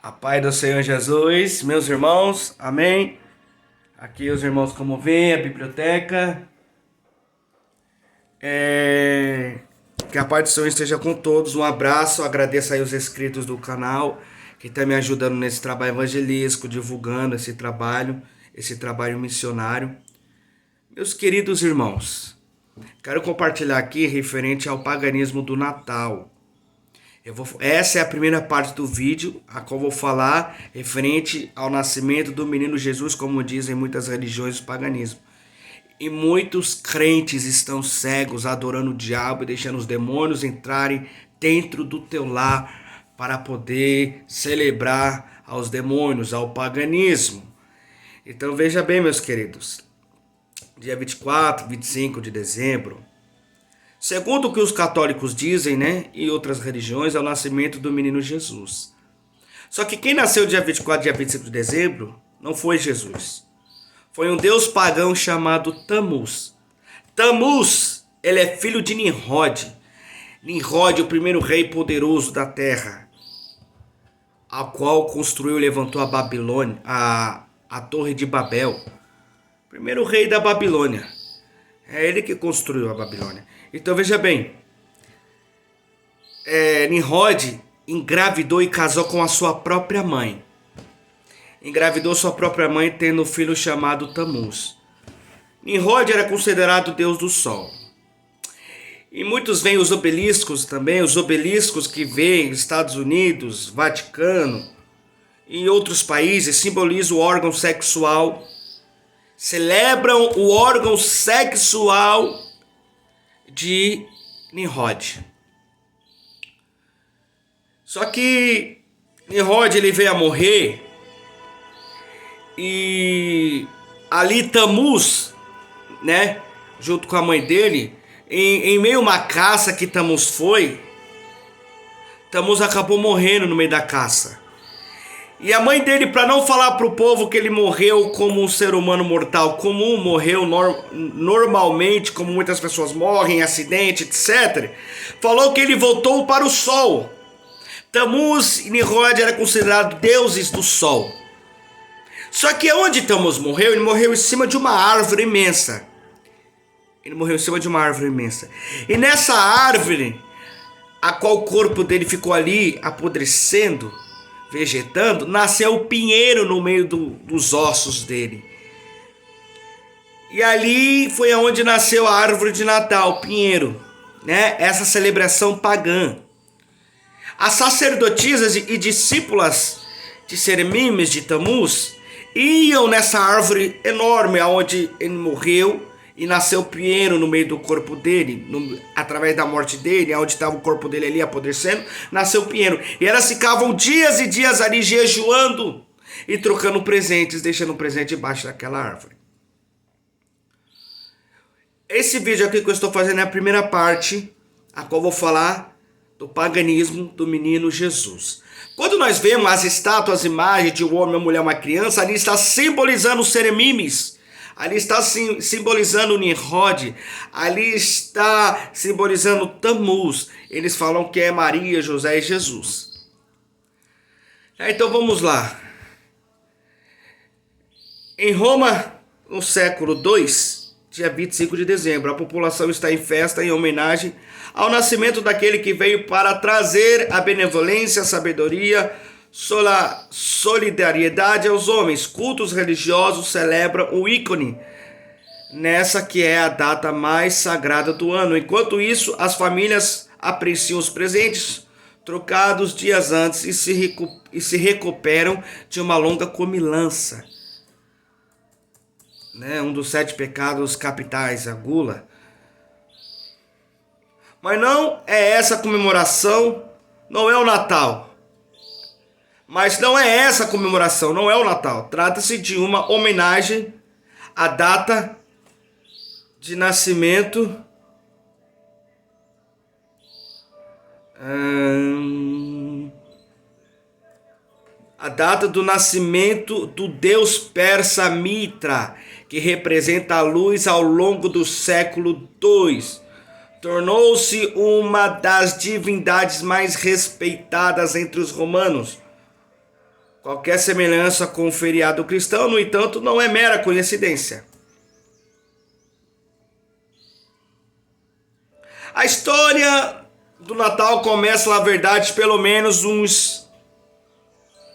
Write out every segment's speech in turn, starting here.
A paz do Senhor Jesus, meus irmãos, amém? Aqui os irmãos como vêem, a biblioteca. Que a paz do Senhor esteja com todos, um abraço, agradeço aí os inscritos do canal, que estão me ajudando nesse trabalho evangelístico, divulgando esse trabalho missionário. Meus queridos irmãos, quero compartilhar aqui referente ao paganismo do Natal. Essa é a primeira parte do vídeo, a qual vou falar referente ao nascimento do menino Jesus, como dizem muitas religiões do paganismo. E muitos crentes estão cegos, adorando o diabo e deixando os demônios entrarem dentro do teu lar para poder celebrar aos demônios, ao paganismo. Então veja bem, meus queridos, dia 24, 25 de dezembro, segundo o que os católicos dizem, e outras religiões, é o nascimento do menino Jesus. Só que quem nasceu dia 24 dia 25 de dezembro não foi Jesus. Foi um deus pagão chamado Tammuz. Tammuz, ele é filho de Nimrod. Nimrod, o primeiro rei poderoso da terra, a qual construiu e levantou a Babilônia, a Torre de Babel. Primeiro rei da Babilônia. É ele que construiu a Babilônia. Então veja bem, Nimrod engravidou e casou com a sua própria mãe. Engravidou sua própria mãe tendo um filho chamado Tammuz. Nimrod era considerado o deus do sol. E muitos veem os obeliscos também, os obeliscos que veem Estados Unidos, Vaticano e outros países, simbolizam o órgão sexual. Celebram o órgão sexual de Nimrod. Só que Nimrod ele veio a morrer e ali Tammuz, junto com a mãe dele, em meio a uma caça que Tammuz foi, Tammuz acabou morrendo no meio da caça. E a mãe dele, para não falar para o povo que ele morreu como um ser humano mortal comum, morreu normalmente, como muitas pessoas morrem, acidente, etc., falou que ele voltou para o sol. Tammuz e Nimrod eram considerados deuses do sol. Só que onde Tammuz morreu, ele morreu em cima de uma árvore imensa. E nessa árvore, a qual o corpo dele ficou ali apodrecendo, vegetando, nasceu o pinheiro no meio dos ossos dele. E ali foi onde nasceu a árvore de Natal, o pinheiro, essa celebração pagã. As sacerdotisas e discípulas de Semiramis de Tammuz iam nessa árvore enorme onde ele morreu e nasceu o pinheiro no meio do corpo dele, através da morte dele, onde estava o corpo dele ali apodrecendo, nasceu o pinheiro. E elas ficavam dias e dias ali jejuando e trocando presentes, deixando um presente debaixo daquela árvore. Esse vídeo aqui que eu estou fazendo é a primeira parte, a qual vou falar do paganismo do menino Jesus. Quando nós vemos as estátuas, imagens de um homem, uma mulher, uma criança, ali está simbolizando os Semiramis. Ali está simbolizando Nimrod, ali está simbolizando Tammuz. Eles falam que é Maria, José e Jesus. Então vamos lá. Em Roma, no século II, dia 25 de dezembro, a população está em festa em homenagem ao nascimento daquele que veio para trazer a benevolência, a sabedoria, solidariedade aos homens. Cultos religiosos celebram o ícone nessa que é a data mais sagrada do ano. Enquanto isso, as famílias apreciam os presentes trocados dias antes e se recuperam de uma longa comilança. Um dos 7 pecados capitais, a gula. Mas não é essa comemoração, não é o Natal. Mas não é essa comemoração, não é o Natal. Trata-se de uma homenagem à data de nascimento a data do nascimento do deus persa Mitra, que representa a luz ao longo do século II. Tornou-se uma das divindades mais respeitadas entre os romanos. Qualquer semelhança com o feriado cristão, no entanto, não é mera coincidência. A história do Natal começa, na verdade, pelo menos uns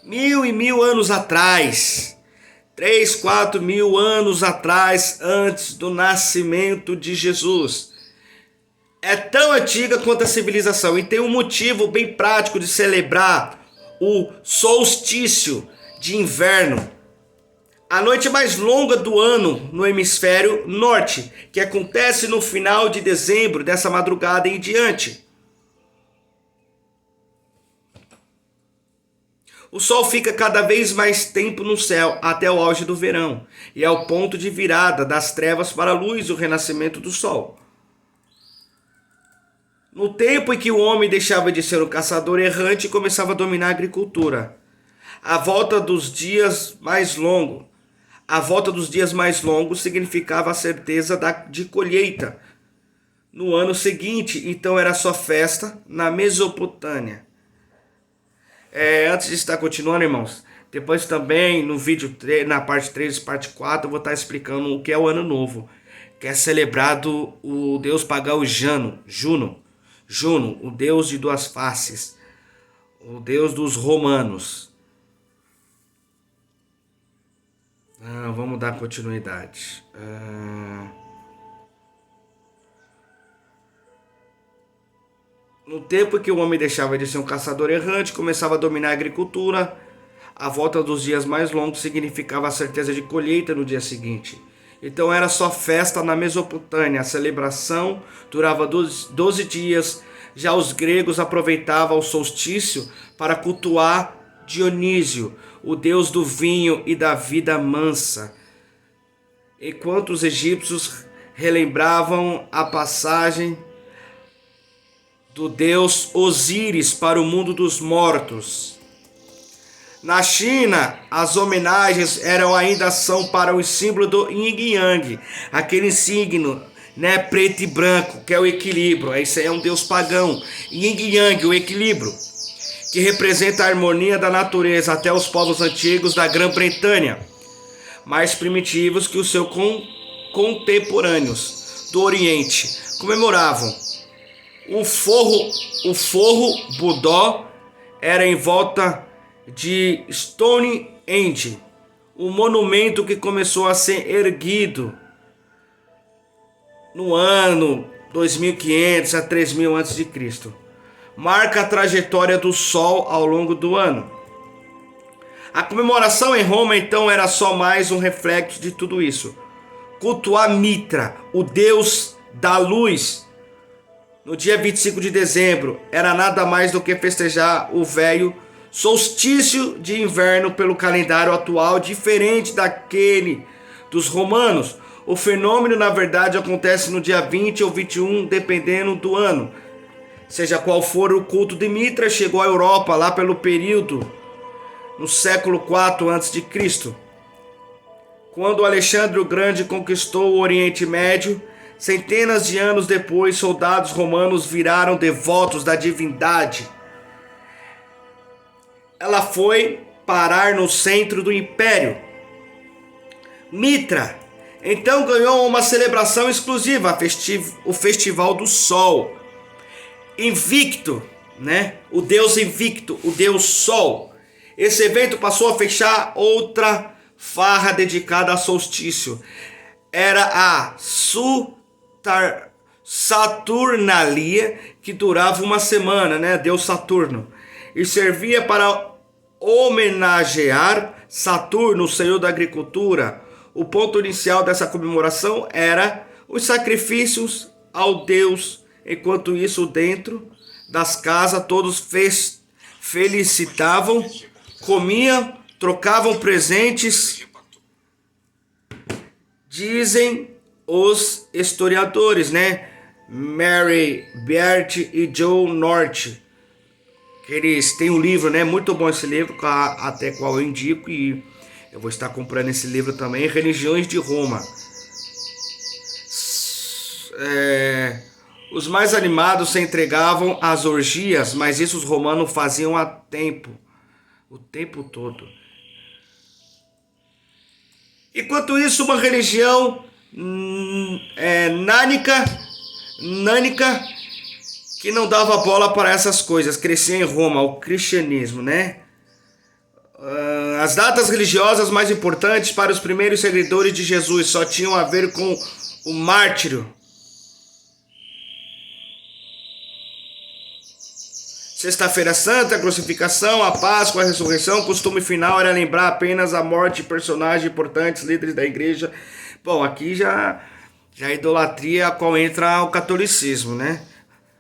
1000 anos atrás. 3, 4 mil anos atrás, antes do nascimento de Jesus. É tão antiga quanto a civilização e tem um motivo bem prático de celebrar o solstício de inverno, a noite mais longa do ano no hemisfério norte, que acontece no final de dezembro, dessa madrugada em diante. O sol fica cada vez mais tempo no céu, até o auge do verão, e é o ponto de virada das trevas para a luz e o renascimento do sol. No tempo em que o homem deixava de ser um caçador errante e começava a dominar a agricultura, a volta dos dias mais longos significava a certeza de colheita no ano seguinte, então era só festa na Mesopotâmia. Antes de estar continuando, irmãos, depois também no vídeo, na parte 3 e parte 4, eu vou estar explicando o que é o Ano Novo, que é celebrado o deus pagão Juno, o deus de duas faces, o deus dos romanos. Vamos dar continuidade. No tempo em que o homem deixava de ser um caçador errante, começava a dominar a agricultura, a volta dos dias mais longos significava a certeza de colheita no dia seguinte. Então era só festa na Mesopotâmia, a celebração durava 12 dias, já os gregos aproveitavam o solstício para cultuar Dionísio, o deus do vinho e da vida mansa, enquanto os egípcios relembravam a passagem do deus Osíris para o mundo dos mortos. Na China, as homenagens são para o símbolo do Yin Yang, aquele signo, né, preto e branco, que é o equilíbrio. Esse é um deus pagão. Yin Yang, o equilíbrio, que representa a harmonia da natureza. Até os povos antigos da Grã-Bretanha, mais primitivos que os seus contemporâneos do Oriente, comemoravam. O forro budó era em volta de Stonehenge, o monumento que começou a ser erguido no ano 2500 a 3000 a.C. Marca a trajetória do Sol ao longo do ano. A comemoração em Roma, então, era só mais um reflexo de tudo isso. Cultuar Mitra, o deus da luz, no dia 25 de dezembro, era nada mais do que festejar o velho solstício de inverno pelo calendário atual, diferente daquele dos romanos. O fenômeno, na verdade, acontece no dia 20 ou 21, dependendo do ano. Seja qual for o culto de Mitra, chegou à Europa lá pelo período no século IV a.C. Quando Alexandre o Grande conquistou o Oriente Médio, centenas de anos depois, soldados romanos viraram devotos da divindade. Ela foi parar no centro do império. Mitra, então, ganhou uma celebração exclusiva, o Festival do Sol. Invicto, né? O deus invicto, o deus Sol. Esse evento passou a fechar outra farra dedicada a solstício. Era a Saturnalia, que durava uma semana, né? Deus Saturno. E servia para homenagear Saturno, o senhor da agricultura. O ponto inicial dessa comemoração era os sacrifícios ao Deus. Enquanto isso, dentro das casas, todos felicitavam, comiam, trocavam presentes. Dizem os historiadores, né? Mary Beard e Joe North. Eles têm um livro, né? Muito bom esse livro, até qual eu indico, e eu vou estar comprando esse livro também, Religiões de Roma. Os mais animados se entregavam às orgias, mas isso os romanos faziam o tempo todo. Enquanto isso, uma religião nânica, que não dava bola para essas coisas, crescia em Roma, o cristianismo, né? As datas religiosas mais importantes para os primeiros seguidores de Jesus só tinham a ver com o mártírio. Sexta-feira Santa, a crucificação, a Páscoa, a ressurreição. O costume final era lembrar apenas a morte de personagens importantes, líderes da igreja. Bom, aqui já a idolatria a qual entra o catolicismo, né?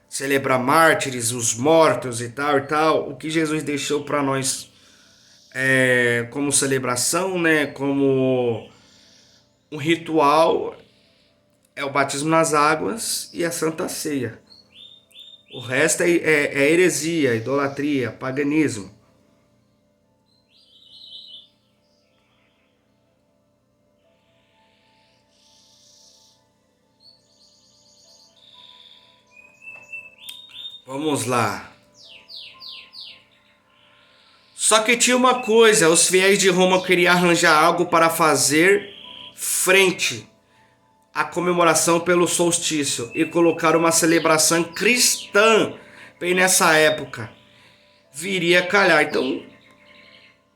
Celebrar mártires, os mortos e tal e tal. O que Jesus deixou para nós como celebração, né? Como um ritual é o batismo nas águas e a Santa Ceia. O resto é heresia, idolatria, paganismo. Vamos lá. Só que tinha uma coisa, os fiéis de Roma queriam arranjar algo para fazer frente à comemoração pelo solstício e colocar uma celebração cristã bem nessa época. Viria a calhar. Então,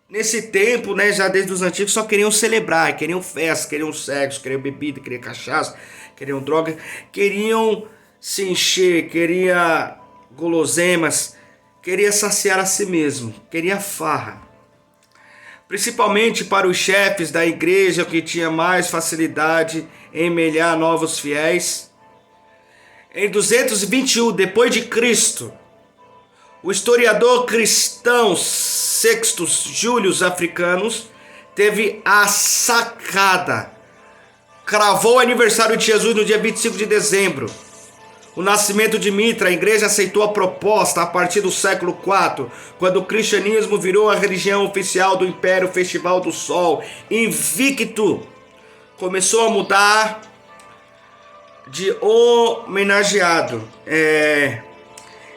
nesse tempo, né, já desde os antigos, só queriam celebrar, queriam festa, queriam sexo, queriam bebida, queriam cachaça, queriam droga, queriam se encher, queriam guloseimas, queria saciar a si mesmo, queria farra. Principalmente para os chefes da igreja que tinha mais facilidade em melhar novos fiéis. Em 221 depois de Cristo, o historiador cristão Sextus Július Africanus teve a sacada. Cravou o aniversário de Jesus no dia 25 de dezembro. O nascimento de Mitra, a igreja aceitou a proposta a partir do século IV, quando o cristianismo virou a religião oficial do Império Festival do Sol. Invicto começou a mudar de homenageado.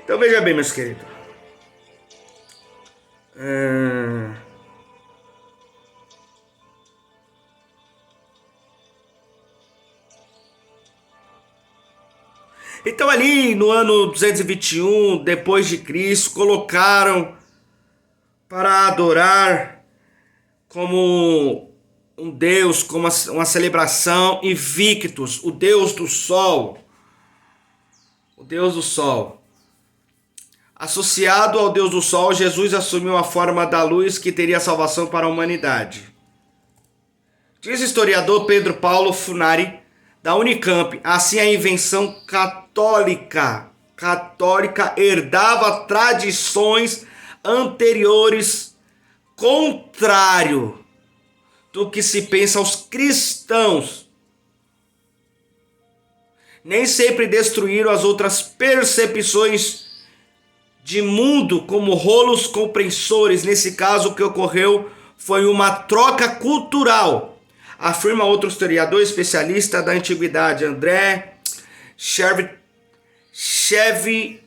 Então veja bem, meus queridos. Então ali no ano 221 depois de Cristo, colocaram para adorar como um deus, como uma celebração, Invictus, o deus do sol. O deus do sol. Associado ao deus do sol, Jesus assumiu a forma da luz que teria salvação para a humanidade. Diz o historiador Pedro Paulo Funari, da Unicamp, assim a invenção católica herdava tradições anteriores, contrário do que se pensa aos cristãos. Nem sempre destruíram as outras percepções de mundo como rolos compressores. Nesse caso, o que ocorreu foi uma troca cultural, afirma outro historiador especialista da antiguidade, André Chevitaressi.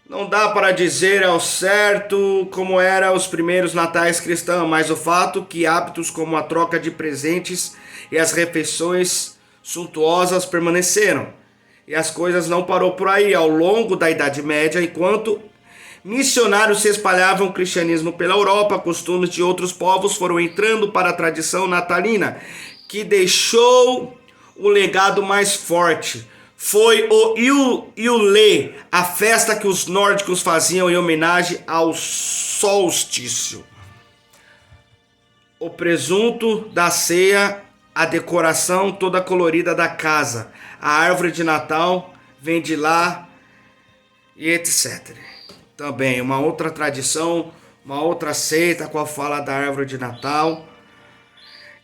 Não dá para dizer ao certo como eram os primeiros natais cristãos, mas o fato que hábitos como a troca de presentes e as refeições suntuosas permaneceram. E as coisas não parou por aí. Ao longo da Idade Média, enquanto missionários se espalhavam o cristianismo pela Europa, costumes de outros povos foram entrando para a tradição natalina, que deixou o legado mais forte. Foi o Yule, a festa que os nórdicos faziam em homenagem ao solstício. O presunto da ceia, a decoração toda colorida da casa, a árvore de Natal vem de lá e etc. Também uma outra tradição, uma outra seita qual fala da árvore de Natal.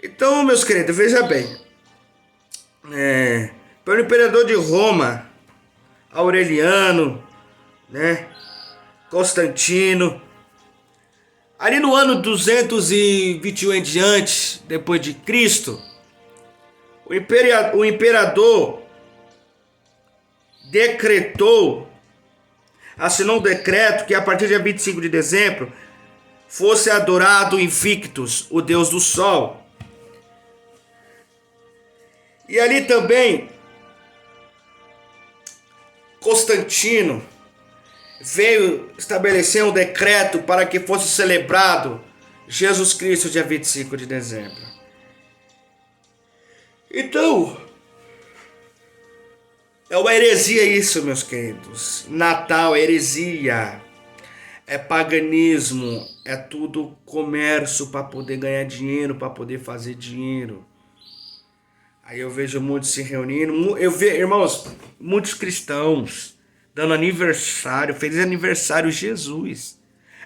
Então, meus queridos, veja bem. Pelo imperador de Roma, Aureliano, né, Constantino, ali no ano 221 em diante, depois de Cristo, o imperador assinou um decreto que a partir do dia 25 de dezembro fosse adorado Invictus, o deus do sol. E ali também Constantino veio estabelecer um decreto para que fosse celebrado Jesus Cristo dia 25 de dezembro. Então, é uma heresia isso, meus queridos. Natal é heresia, é paganismo, é tudo comércio para poder ganhar dinheiro, para poder fazer dinheiro. Aí eu vejo muitos se reunindo, eu vejo, irmãos, muitos cristãos dando aniversário, feliz aniversário Jesus.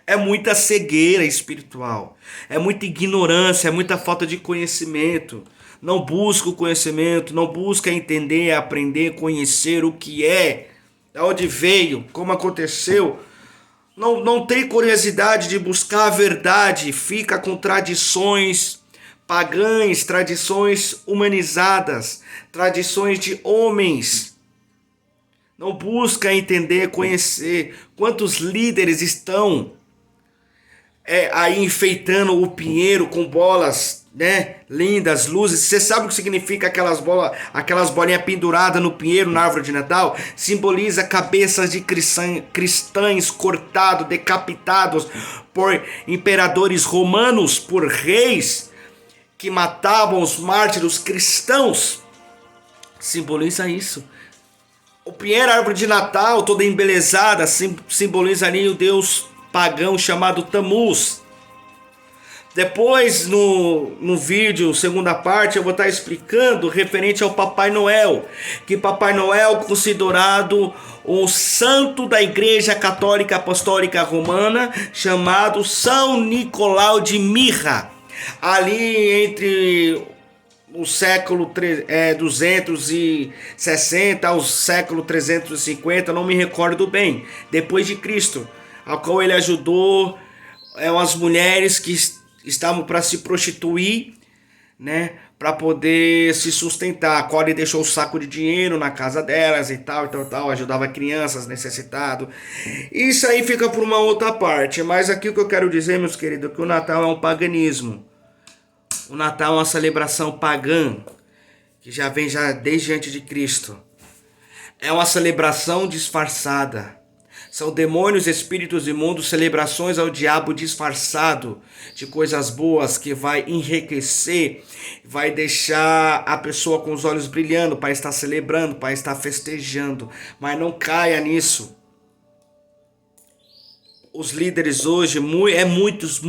É muita cegueira espiritual, é muita ignorância, é muita falta de conhecimento. Não busca o conhecimento, não busca entender, aprender, conhecer o que é, de onde veio, como aconteceu. Não tem curiosidade de buscar a verdade, fica com tradições pagãs, tradições humanizadas, tradições de homens. Não busca entender, conhecer. Quantos líderes estão aí enfeitando o pinheiro com bolas, né, lindas, luzes. Você sabe o que significa aquelas bolinhas penduradas no pinheiro na árvore de Natal? Simboliza cabeças de cristãos cortados, decapitados por imperadores romanos, por reis que matavam os mártires cristãos. Simboliza isso. O pinheiro, a árvore de Natal, toda embelezada, simboliza ali o deus pagão chamado Tammuz. Depois, no vídeo, segunda parte, eu vou estar explicando referente ao Papai Noel. Que Papai Noel é considerado um santo da Igreja Católica Apostólica Romana, chamado São Nicolau de Myra. Ali entre o século 260 ao século 350, não me recordo bem, depois de Cristo, ao qual ele ajudou as mulheres que estavam para se prostituir, né, para poder se sustentar, a qual ele deixou um saco de dinheiro na casa delas e tal, ajudava crianças necessitadas. Isso aí fica por uma outra parte, mas aqui o que eu quero dizer, meus queridos, é que o Natal é um paganismo. O Natal é uma celebração pagã, que já vem desde antes de Cristo. É uma celebração disfarçada. São demônios, espíritos imundos, celebrações ao diabo disfarçado de coisas boas que vai enriquecer, vai deixar a pessoa com os olhos brilhando para estar celebrando, para estar festejando. Mas não caia nisso. Os líderes hoje, muitos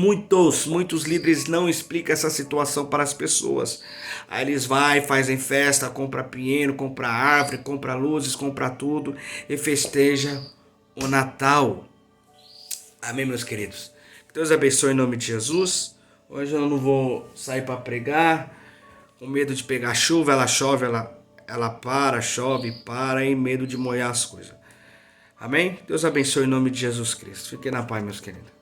líderes não explicam essa situação para as pessoas. Aí eles fazem festa, compra pinheiro, compra árvore, compra luzes, compra tudo e festeja o Natal. Amém, meus queridos? Que Deus abençoe em nome de Jesus. Hoje eu não vou sair para pregar, com medo de pegar chuva. Ela chove, ela para, chove, para, e medo de molhar as coisas. Amém? Deus abençoe em nome de Jesus Cristo. Fiquem na paz, meus queridos.